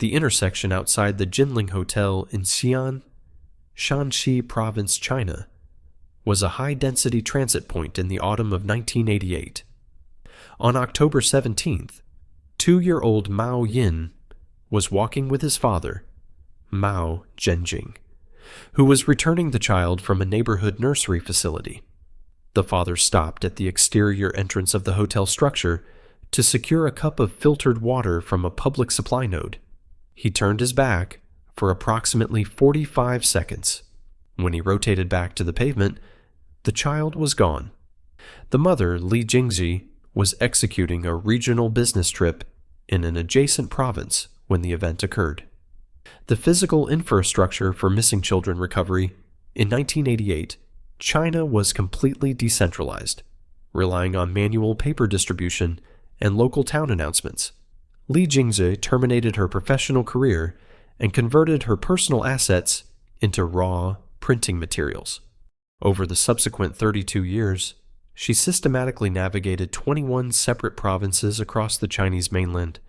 The intersection outside the Jinling Hotel in Xi'an, Shanxi Province, China, was a high-density transit point in the autumn of 1988. On October 17th, 2-year-old Mao Yin was walking with his father, Mao Zhenjing, who was returning the child from a neighborhood nursery facility. The father stopped at the exterior entrance of the hotel structure to secure a cup of filtered water from a public supply node. He turned his back for approximately 45 seconds. When he rotated back to the pavement, the child was gone. The mother, Li Jingji, was executing a regional business trip in an adjacent province when the event occurred. The physical infrastructure for missing children recovery in 1988, China was completely decentralized, relying on manual paper distribution and local town announcements. Li Jingzi terminated her professional career and converted her personal assets into raw printing materials. Over the subsequent 32 years, she systematically navigated 21 separate provinces across the Chinese mainland,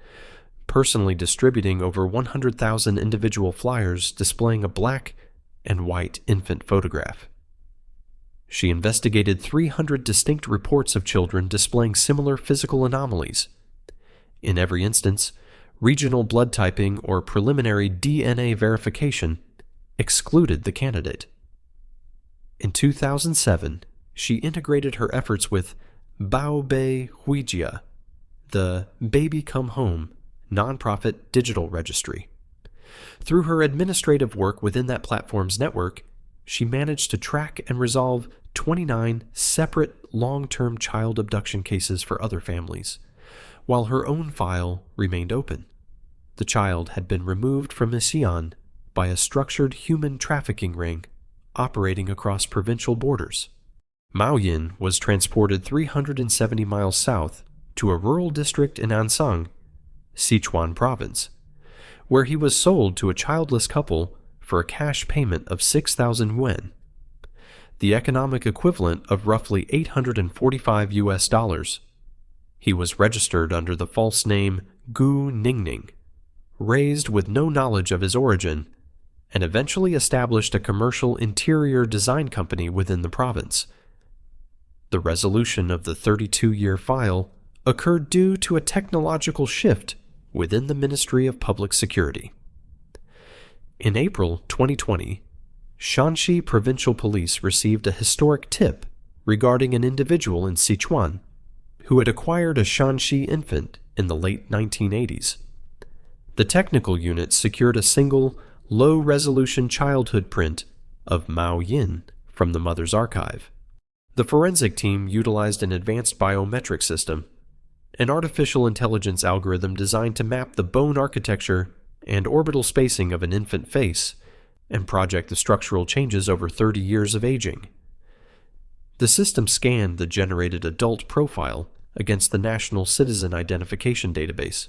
personally distributing over 100,000 individual flyers displaying a black and white infant photograph. She investigated 300 distinct reports of children displaying similar physical anomalies. In every instance, regional blood typing or preliminary DNA verification excluded the candidate. In 2007, she integrated her efforts with Bao Bei Huijia, the Baby Come Home nonprofit digital registry. Through her administrative work within that platform's network, she managed to track and resolve 29 separate long-term child abduction cases for other families, while her own file remained open. The child had been removed from Xi'an by a structured human trafficking ring operating across provincial borders. Mao Yin was transported 370 miles south to a rural district in Ansang, Sichuan Province, where he was sold to a childless couple for a cash payment of 6,000 yuan, the economic equivalent of roughly $845. He was registered under the false name Gu Ningning, raised with no knowledge of his origin, and eventually established a commercial interior design company within the province. The resolution of the 32-year file occurred due to a technological shift within the Ministry of Public Security. In April 2020, Shanxi Provincial Police received a historic tip regarding an individual in Sichuan who had acquired a Shanxi infant in the late 1980s. The technical unit secured a single, low-resolution childhood print of Mao Yin from the mother's archive. The forensic team utilized an advanced biometric system, an artificial intelligence algorithm designed to map the bone architecture and orbital spacing of an infant face and project the structural changes over 30 years of aging. The system scanned the generated adult profile against the National Citizen Identification Database,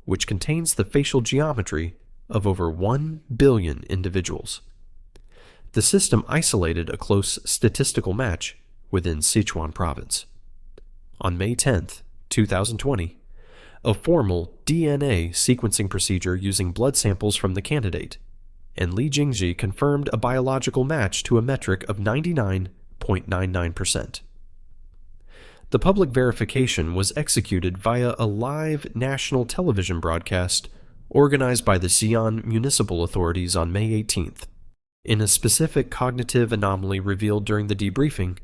which contains the facial geometry of over 1 billion individuals. The system isolated a close statistical match within Sichuan Province. On May 10, 2020, a formal DNA sequencing procedure using blood samples from the candidate, and Li Jingji confirmed a biological match to a metric of 99.99%. The public verification was executed via a live national television broadcast organized by the Xi'an municipal authorities on May 18th. In a specific cognitive anomaly revealed during the debriefing,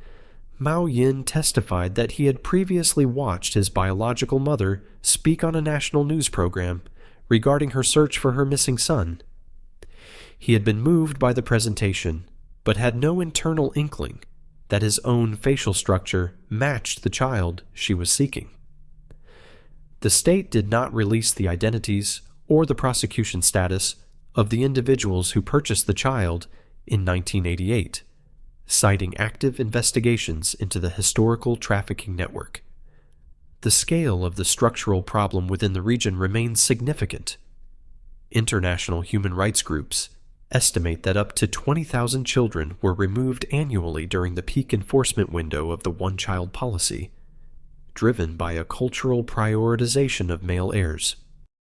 Mao Yin testified that he had previously watched his biological mother speak on a national news program regarding her search for her missing son. He had been moved by the presentation, but had no internal inkling that his own facial structure matched the child she was seeking. The state did not release the identities or the prosecution status of the individuals who purchased the child in 1988, citing active investigations into the historical trafficking network. The scale of the structural problem within the region remains significant. International human rights groups estimate that up to 20,000 children were removed annually during the peak enforcement window of the one-child policy, driven by a cultural prioritization of male heirs.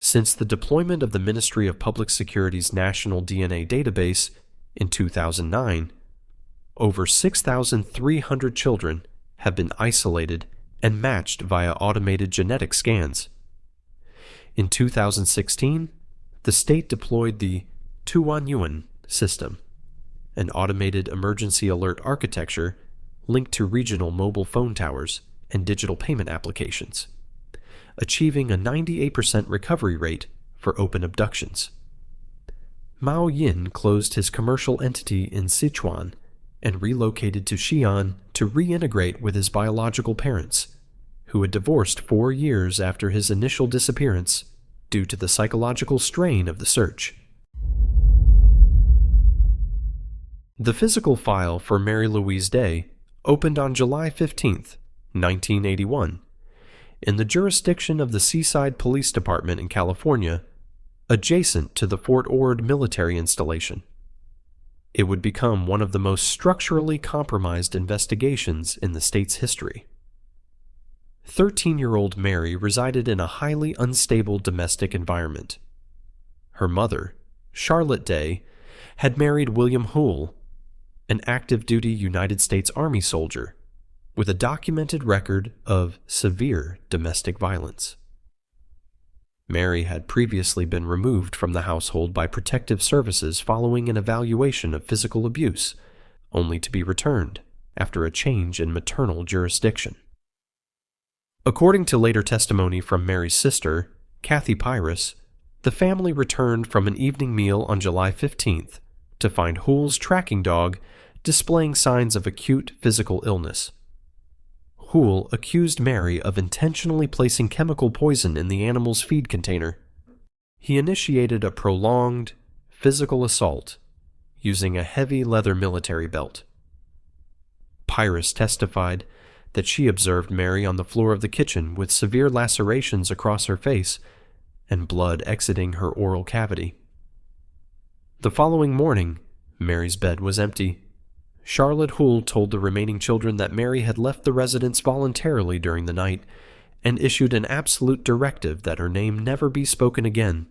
Since the deployment of the Ministry of Public Security's National DNA Database in 2009, over 6,300 children have been isolated and matched via automated genetic scans. In 2016, the state deployed the Tuanyuan system, an automated emergency alert architecture linked to regional mobile phone towers and digital payment applications, achieving a 98% recovery rate for open abductions. Mao Yin closed his commercial entity in Sichuan and relocated to Xi'an to reintegrate with his biological parents, who had divorced 4 years after his initial disappearance due to the psychological strain of the search. The physical file for Mary Louise Day opened on July 15, 1981, in the jurisdiction of the Seaside Police Department in California, adjacent to the Fort Ord military installation. It would become one of the most structurally compromised investigations in the state's history. 13-year-old Mary resided in a highly unstable domestic environment. Her mother, Charlotte Day, had married William Hoole, an active-duty United States Army soldier with a documented record of severe domestic violence. Mary had previously been removed from the household by protective services following an evaluation of physical abuse, only to be returned after a change in maternal jurisdiction. According to later testimony from Mary's sister, Kathy Pyrus, the family returned from an evening meal on July 15th to find Hoole's tracking dog displaying signs of acute physical illness. Hoole accused Mary of intentionally placing chemical poison in the animal's feed container. He initiated a prolonged physical assault using a heavy leather military belt. Pyrus testified that she observed Mary on the floor of the kitchen with severe lacerations across her face and blood exiting her oral cavity. The following morning, Mary's bed was empty. Charlotte Hoole told the remaining children that Mary had left the residence voluntarily during the night and issued an absolute directive that her name never be spoken again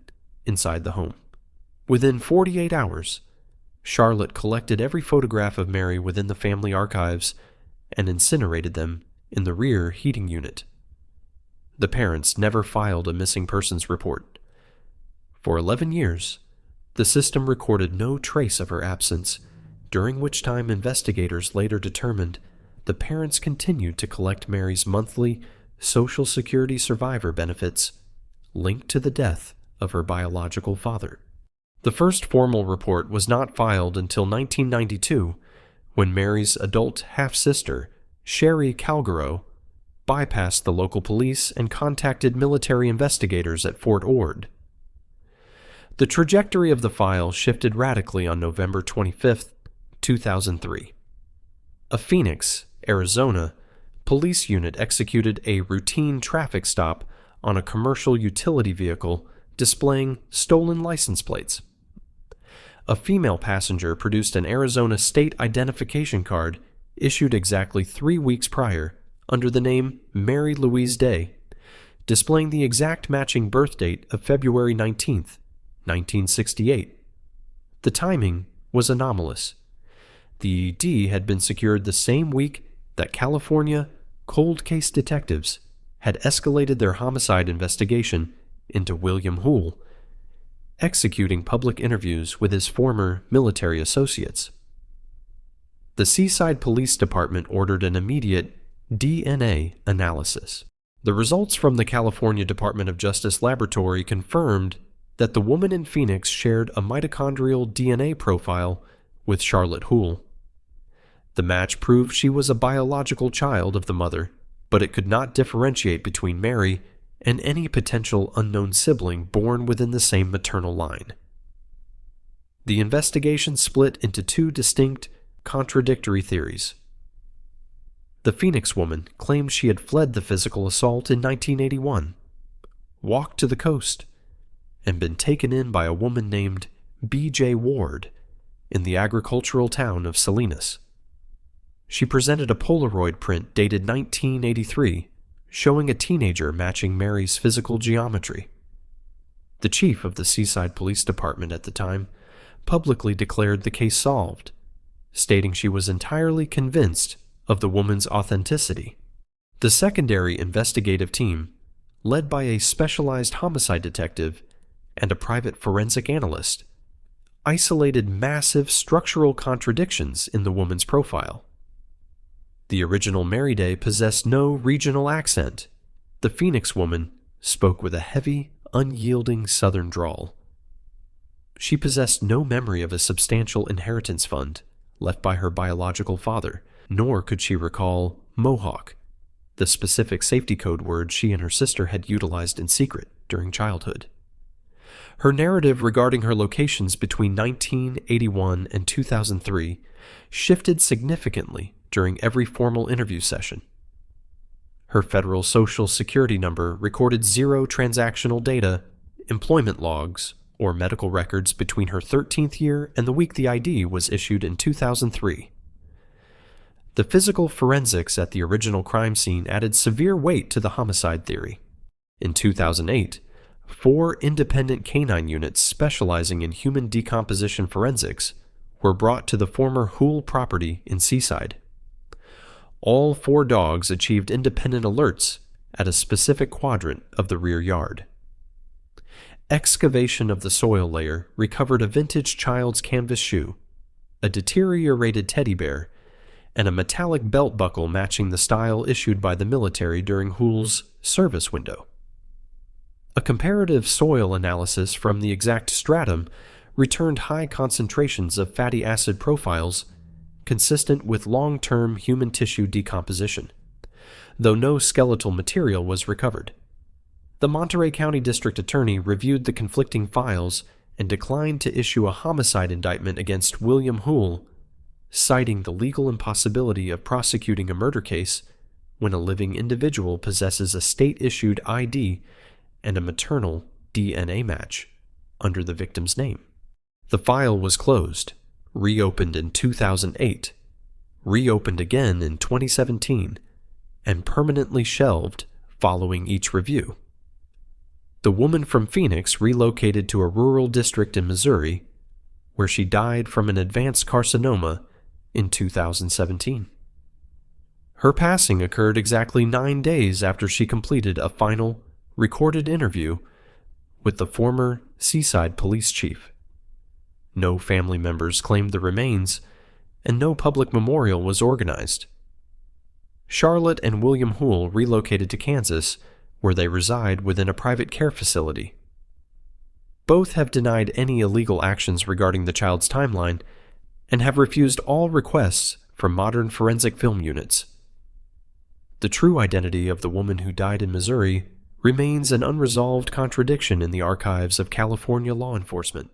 inside the home. Within 48 hours, Charlotte collected every photograph of Mary within the family archives and incinerated them in the rear heating unit. The parents never filed a missing persons report. For 11 years, the system recorded no trace of her absence, during which time investigators later determined the parents continued to collect Mary's monthly Social Security survivor benefits linked to the death of her biological father. The first formal report was not filed until 1992, when Mary's adult half-sister, Sherry Calgaro, bypassed the local police and contacted military investigators at Fort Ord. The trajectory of the file shifted radically on November 25, 2003. A Phoenix, Arizona, police unit executed a routine traffic stop on a commercial utility vehicle displaying stolen license plates. A female passenger produced an Arizona state identification card issued exactly 3 weeks prior under the name Mary Louise Day, displaying the exact matching birth date of February 19, 1968. The timing was anomalous. The ED had been secured the same week that California cold case detectives had escalated their homicide investigation into William Hoole, executing public interviews with his former military associates. The Seaside Police Department ordered an immediate DNA analysis. The results from the California Department of Justice laboratory confirmed that the woman in Phoenix shared a mitochondrial DNA profile with Charlotte Hoole. The match proved she was a biological child of the mother, but it could not differentiate between Mary and any potential unknown sibling born within the same maternal line. The investigation split into 2 distinct, contradictory theories. The Phoenix woman claimed she had fled the physical assault in 1981, walked to the coast, and been taken in by a woman named B.J. Ward in the agricultural town of Salinas. She presented a Polaroid print dated 1983, showing a teenager matching Mary's physical geometry. The chief of the Seaside Police Department at the time publicly declared the case solved, stating she was entirely convinced of the woman's authenticity. The secondary investigative team, led by a specialized homicide detective and a private forensic analyst, isolated massive structural contradictions in the woman's profile. The original Mary Day possessed no regional accent. The Phoenix woman spoke with a heavy, unyielding southern drawl. She possessed no memory of a substantial inheritance fund left by her biological father, nor could she recall Mohawk, the specific safety code word she and her sister had utilized in secret during childhood. Her narrative regarding her locations between 1981 and 2003 shifted significantly during every formal interview session. Her federal Social Security number recorded zero transactional data, employment logs, or medical records between her 13th year and the week the ID was issued in 2003. The physical forensics at the original crime scene added severe weight to the homicide theory. In 2008, 4 independent canine units specializing in human decomposition forensics were brought to the former Hoole property in Seaside. All 4 dogs achieved independent alerts at a specific quadrant of the rear yard. Excavation of the soil layer recovered a vintage child's canvas shoe, a deteriorated teddy bear, and a metallic belt buckle matching the style issued by the military during Hoole's service window. A comparative soil analysis from the exact stratum returned high concentrations of fatty acid profiles consistent with long-term human tissue decomposition, though no skeletal material was recovered. The Monterey County District Attorney reviewed the conflicting files and declined to issue a homicide indictment against William Hoole, citing the legal impossibility of prosecuting a murder case when a living individual possesses a state-issued ID and a maternal DNA match under the victim's name. The file was closed, reopened in 2008, reopened again in 2017, and permanently shelved following each review. The woman from Phoenix relocated to a rural district in Missouri, where she died from an advanced carcinoma in 2017. Her passing occurred exactly 9 days after she completed a final, recorded interview with the former Seaside police chief. No family members claimed the remains, and no public memorial was organized. Charlotte and William Hoole relocated to Kansas, where they reside within a private care facility. Both have denied any illegal actions regarding the child's timeline and have refused all requests from modern forensic film units. The true identity of the woman who died in Missouri remains an unresolved contradiction in the archives of California law enforcement.